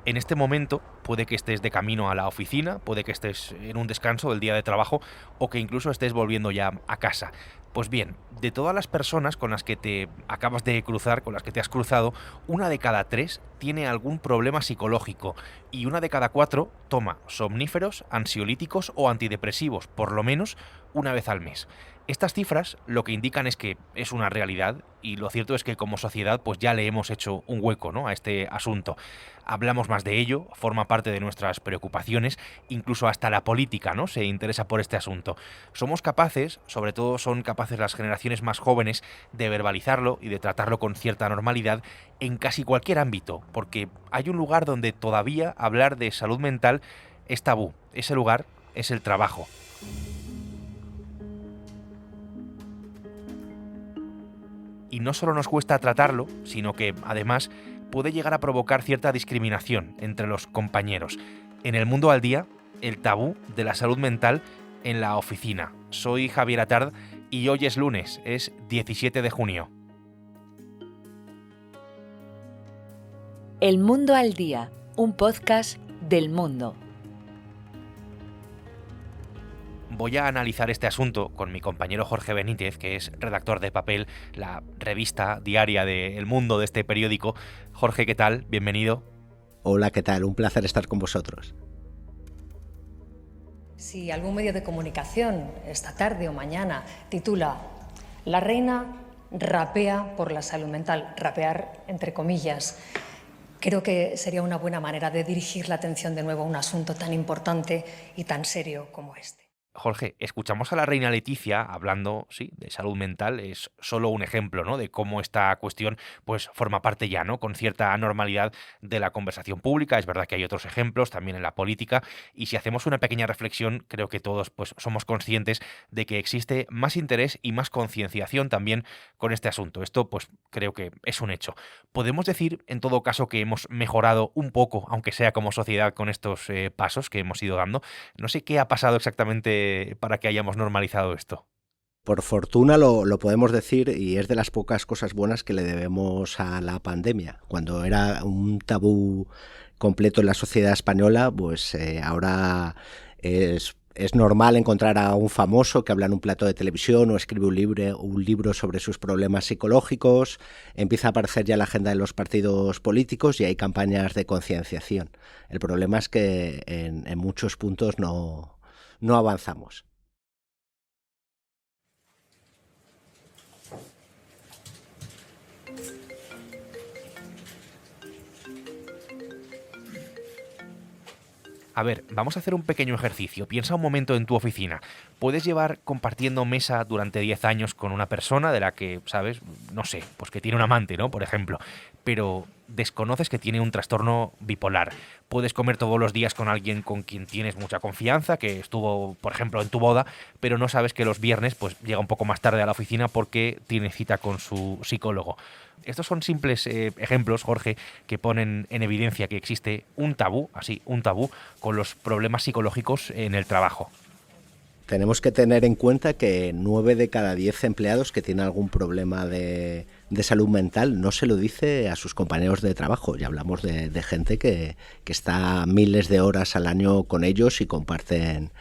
En este momento puede que estés de camino a la oficina, puede que estés en un descanso del día de trabajo o que incluso estés volviendo ya a casa. Pues bien, de todas las personas con las que te acabas de cruzar, con las que te has cruzado, una de cada tres tiene algún problema psicológico y una de cada cuatro toma somníferos, ansiolíticos o antidepresivos, por lo menos una vez al mes. Estas cifras lo que indican es que es una realidad y lo cierto es que como sociedad pues ya le hemos hecho un hueco, ¿no?, a este asunto. Hablamos más de ello, forma parte de nuestras preocupaciones, incluso hasta la política, ¿no?, se interesa por este asunto. Somos capaces, sobre todo son capaces las generaciones más jóvenes, de verbalizarlo y de tratarlo con cierta normalidad en casi cualquier ámbito, porque hay un lugar donde todavía hablar de salud mental es tabú. Ese lugar es el trabajo. Y no solo nos cuesta tratarlo, sino que, además, puede llegar a provocar cierta discriminación entre los compañeros. En el mundo al día, el tabú de la salud mental en la oficina. Soy Javier Atard y hoy es lunes, es 17 de junio. El Mundo al Día, un podcast del Mundo. Voy a analizar este asunto con mi compañero Jorge Benítez, que es redactor de Papel, la revista diaria de El Mundo de este periódico. Jorge, ¿qué tal? Bienvenido. Hola, ¿qué tal? Un placer estar con vosotros. Si algún medio de comunicación esta tarde o mañana titula "La reina rapea por la salud mental", rapear entre comillas, creo que sería una buena manera de dirigir la atención de nuevo a un asunto tan importante y tan serio como este. Jorge, escuchamos a la reina Leticia hablando, sí, de salud mental. Es solo un ejemplo, ¿no?, de cómo esta cuestión pues forma parte ya, ¿no?, con cierta normalidad de la conversación pública. Es verdad que hay otros ejemplos también en la política y si hacemos una pequeña reflexión, creo que todos pues somos conscientes de que existe más interés y más concienciación también con este asunto. Esto pues creo que es un hecho. Podemos decir en todo caso que hemos mejorado un poco, aunque sea como sociedad, con estos pasos que hemos ido dando. No sé qué ha pasado exactamente para que hayamos normalizado esto. Por fortuna lo podemos decir y es de las pocas cosas buenas que le debemos a la pandemia. Cuando era un tabú completo en la sociedad española, pues ahora es normal encontrar a un famoso que habla en un plato de televisión o escribe un libro sobre sus problemas psicológicos. Empieza a aparecer ya la agenda de los partidos políticos y hay campañas de concienciación. El problema es que en muchos puntos no avanzamos. A ver, vamos a hacer un pequeño ejercicio. Piensa un momento en tu oficina. Puedes llevar compartiendo mesa durante 10 años con una persona de la que, ¿sabes? No sé, pues que tiene un amante, ¿no?, por ejemplo. Pero desconoces que tiene un trastorno bipolar. Puedes comer todos los días con alguien con quien tienes mucha confianza, que estuvo, por ejemplo, en tu boda, pero no sabes que los viernes pues llega un poco más tarde a la oficina porque tiene cita con su psicólogo. Estos son simples ejemplos, Jorge, que ponen en evidencia que existe un tabú, así, un tabú, con los problemas psicológicos en el trabajo. Tenemos que tener en cuenta que 9 de cada 10 empleados que tienen algún problema de salud mental no se lo dice a sus compañeros de trabajo. Ya hablamos de gente que está miles de horas al año con ellos y comparten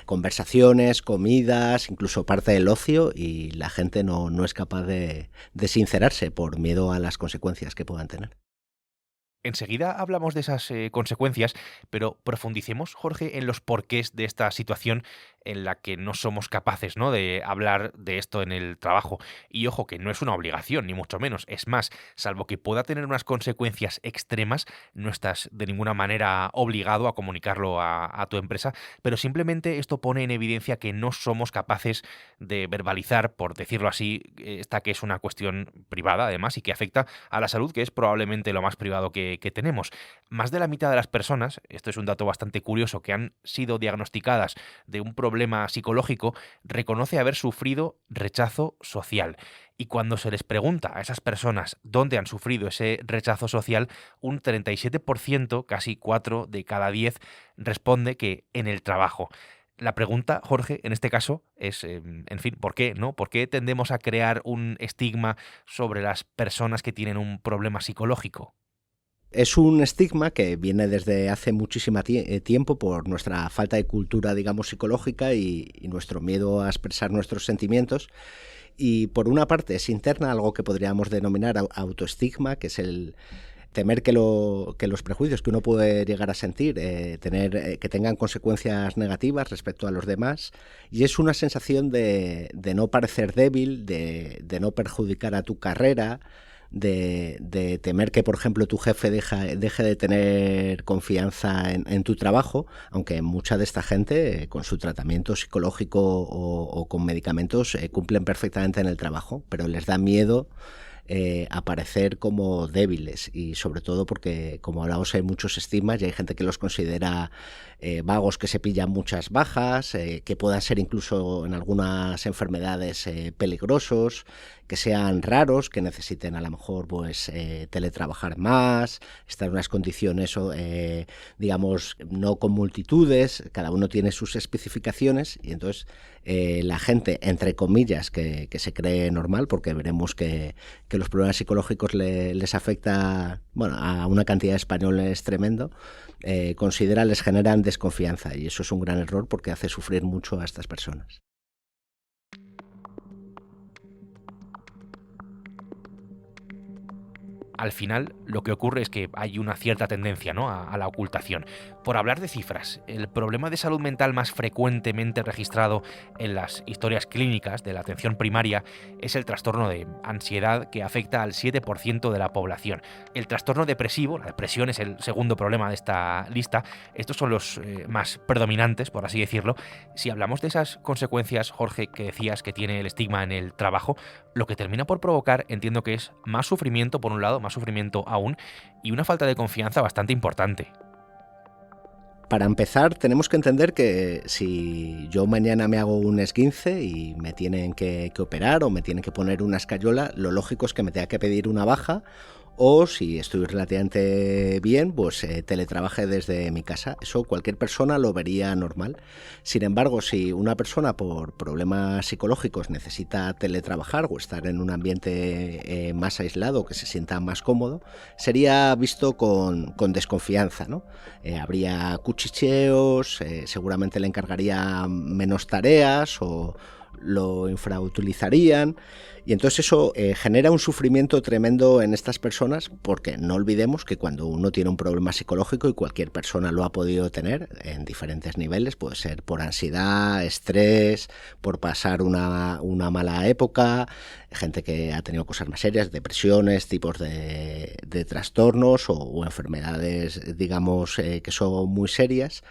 conversaciones, comidas, incluso parte del ocio, y la gente no es capaz de sincerarse por miedo a las consecuencias que puedan tener. Enseguida hablamos de esas consecuencias, pero profundicemos, Jorge, en los porqués de esta situación en la que no somos capaces, ¿no?, de hablar de esto en el trabajo. Y ojo, que no es una obligación, ni mucho menos. Es más, salvo que pueda tener unas consecuencias extremas, no estás de ninguna manera obligado a comunicarlo a tu empresa, pero simplemente esto pone en evidencia que no somos capaces de verbalizar, por decirlo así, esta que es una cuestión privada, además, y que afecta a la salud, que es probablemente lo más privado que tenemos. Más de la mitad de las personas, esto es un dato bastante curioso, que han sido diagnosticadas de un problema psicológico, reconoce haber sufrido rechazo social. Y cuando se les pregunta a esas personas dónde han sufrido ese rechazo social, un 37%, casi 4 de cada 10, responde que en el trabajo. La pregunta, Jorge, en este caso es, en fin, ¿por qué, no? ¿Por qué tendemos a crear un estigma sobre las personas que tienen un problema psicológico? Es un estigma que viene desde hace muchísimo tiempo por nuestra falta de cultura, digamos, psicológica y nuestro miedo a expresar nuestros sentimientos. Y por una parte es interna, algo que podríamos denominar autoestigma, que es el temer que los prejuicios que uno puede llegar a sentir que tengan consecuencias negativas respecto a los demás, y es una sensación de no parecer débil, de no perjudicar a tu carrera, de temer que, por ejemplo, tu jefe deje de tener confianza en tu trabajo, aunque mucha de esta gente con su tratamiento psicológico o con medicamentos cumplen perfectamente en el trabajo, pero les da miedo a parecer como débiles, y sobre todo porque, como hablamos, hay muchos estigmas y hay gente que los considera vagos que se pillan muchas bajas, que puedan ser incluso en algunas enfermedades peligrosos, que sean raros, que necesiten a lo mejor pues teletrabajar más, estar en unas condiciones digamos no con multitudes, cada uno tiene sus especificaciones, y entonces la gente, entre comillas, que se cree normal, porque veremos que los problemas psicológicos les afecta, bueno, a una cantidad de españoles tremendo, les generan desconfianza, y eso es un gran error porque hace sufrir mucho a estas personas. Al final, lo que ocurre es que hay una cierta tendencia, ¿no?, a la ocultación. Por hablar de cifras, el problema de salud mental más frecuentemente registrado en las historias clínicas de la atención primaria es el trastorno de ansiedad, que afecta al 7% de la población. El trastorno depresivo, la depresión, es el segundo problema de esta lista. Estos son los más predominantes, por así decirlo. Si hablamos de esas consecuencias, Jorge, que decías que tiene el estigma en el trabajo, lo que termina por provocar, entiendo que es más sufrimiento, por un lado, más sufrimiento aún, y una falta de confianza bastante importante. Para empezar, tenemos que entender que si yo mañana me hago un esguince y me tienen que operar o me tienen que poner una escayola, lo lógico es que me tenga que pedir una baja, o si estoy relativamente bien, pues teletrabaje desde mi casa. Eso cualquier persona lo vería normal. Sin embargo, si una persona por problemas psicológicos necesita teletrabajar o estar en un ambiente más aislado, que se sienta más cómodo, sería visto con desconfianza, ¿no? Habría cuchicheos, seguramente le encargaría menos tareas o lo infrautilizarían, y entonces eso genera un sufrimiento tremendo en estas personas, porque no olvidemos que cuando uno tiene un problema psicológico, y cualquier persona lo ha podido tener en diferentes niveles, puede ser por ansiedad, estrés, por pasar una mala época, gente que ha tenido cosas más serias, depresiones, tipos de trastornos o enfermedades, digamos, que son muy serias,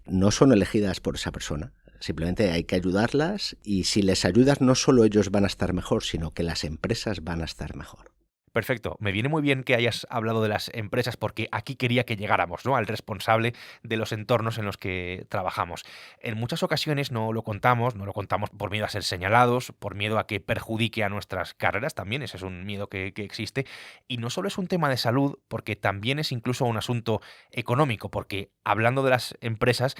no son elegidas por esa persona. Simplemente hay que ayudarlas, y si les ayudas no solo ellos van a estar mejor, sino que las empresas van a estar mejor. Perfecto, me viene muy bien que hayas hablado de las empresas, porque aquí quería que llegáramos, ¿no?, al responsable de los entornos en los que trabajamos. En muchas ocasiones no lo contamos por miedo a ser señalados, por miedo a que perjudique a nuestras carreras también, ese es un miedo que existe, y no solo es un tema de salud, porque también es incluso un asunto económico, porque hablando de las empresas,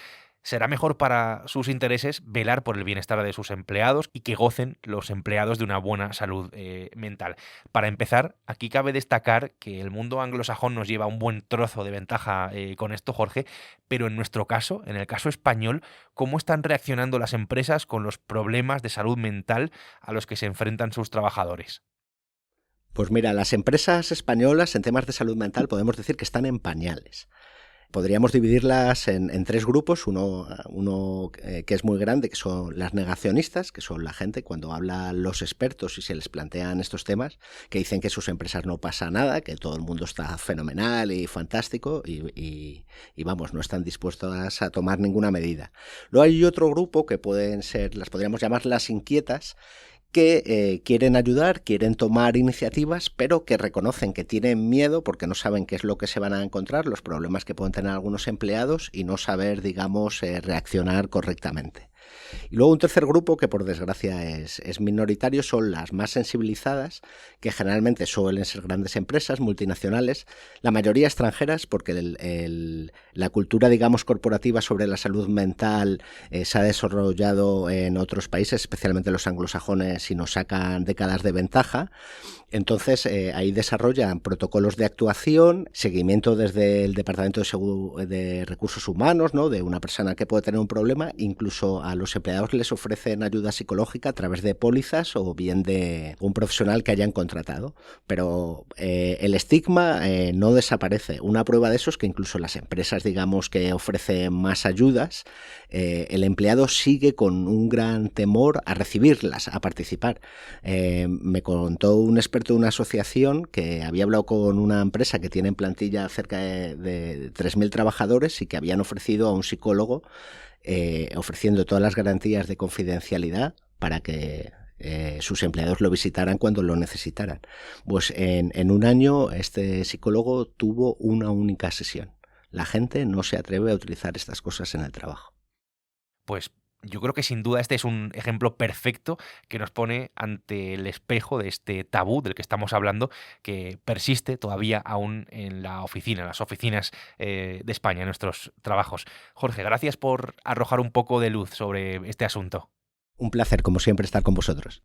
será mejor para sus intereses velar por el bienestar de sus empleados y que gocen los empleados de una buena salud mental. Para empezar, aquí cabe destacar que el mundo anglosajón nos lleva un buen trozo de ventaja con esto, Jorge, pero en nuestro caso, en el caso español, ¿cómo están reaccionando las empresas con los problemas de salud mental a los que se enfrentan sus trabajadores? Pues mira, las empresas españolas en temas de salud mental podemos decir que están en pañales. Podríamos dividirlas en tres grupos, uno que es muy grande, que son las negacionistas, que son la gente, cuando hablan los expertos y se les plantean estos temas, que dicen que sus empresas no pasa nada, que todo el mundo está fenomenal y fantástico, y vamos, no están dispuestos a tomar ninguna medida. Luego hay otro grupo que las podríamos llamar las inquietas, que quieren ayudar, quieren tomar iniciativas, pero que reconocen que tienen miedo porque no saben qué es lo que se van a encontrar, los problemas que pueden tener algunos empleados, y no saber, digamos, reaccionar correctamente. Y luego un tercer grupo, que por desgracia es minoritario, son las más sensibilizadas, que generalmente suelen ser grandes empresas multinacionales, la mayoría extranjeras, porque la cultura, digamos, corporativa sobre la salud mental se ha desarrollado en otros países, especialmente los anglosajones, y nos sacan décadas de ventaja. Entonces, ahí desarrollan protocolos de actuación, seguimiento desde el Departamento de Recursos Humanos, ¿no?, de una persona que puede tener un problema. Incluso a los empleados les ofrecen ayuda psicológica a través de pólizas o bien de un profesional que hayan contratado. Pero el estigma no desaparece. Una prueba de eso es que incluso las empresas, digamos, que ofrecen más ayudas, el empleado sigue con un gran temor a recibirlas, a participar. Me contó un experto de una asociación que había hablado con una empresa que tiene en plantilla cerca de 3.000 trabajadores y que habían ofrecido a un psicólogo, ofreciendo todas las garantías de confidencialidad para que sus empleados lo visitaran cuando lo necesitaran. Pues en un año este psicólogo tuvo una única sesión. La gente no se atreve a utilizar estas cosas en el trabajo. Pues yo creo que sin duda este es un ejemplo perfecto que nos pone ante el espejo de este tabú del que estamos hablando, que persiste todavía aún en la oficina, en las oficinas de España, en nuestros trabajos. Jorge, gracias por arrojar un poco de luz sobre este asunto. Un placer, como siempre, estar con vosotros.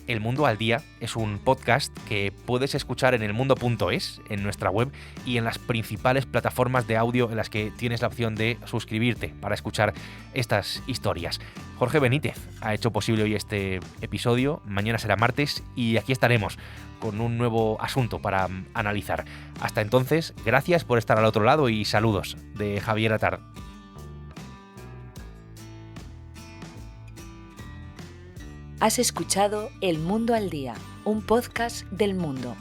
El Mundo al Día es un podcast que puedes escuchar en elmundo.es, en nuestra web y en las principales plataformas de audio en las que tienes la opción de suscribirte para escuchar estas historias. Jorge Benítez ha hecho posible hoy este episodio, mañana será martes y aquí estaremos con un nuevo asunto para analizar. Hasta entonces, gracias por estar al otro lado y saludos de Javier Atard. Has escuchado El Mundo al Día, un podcast del Mundo.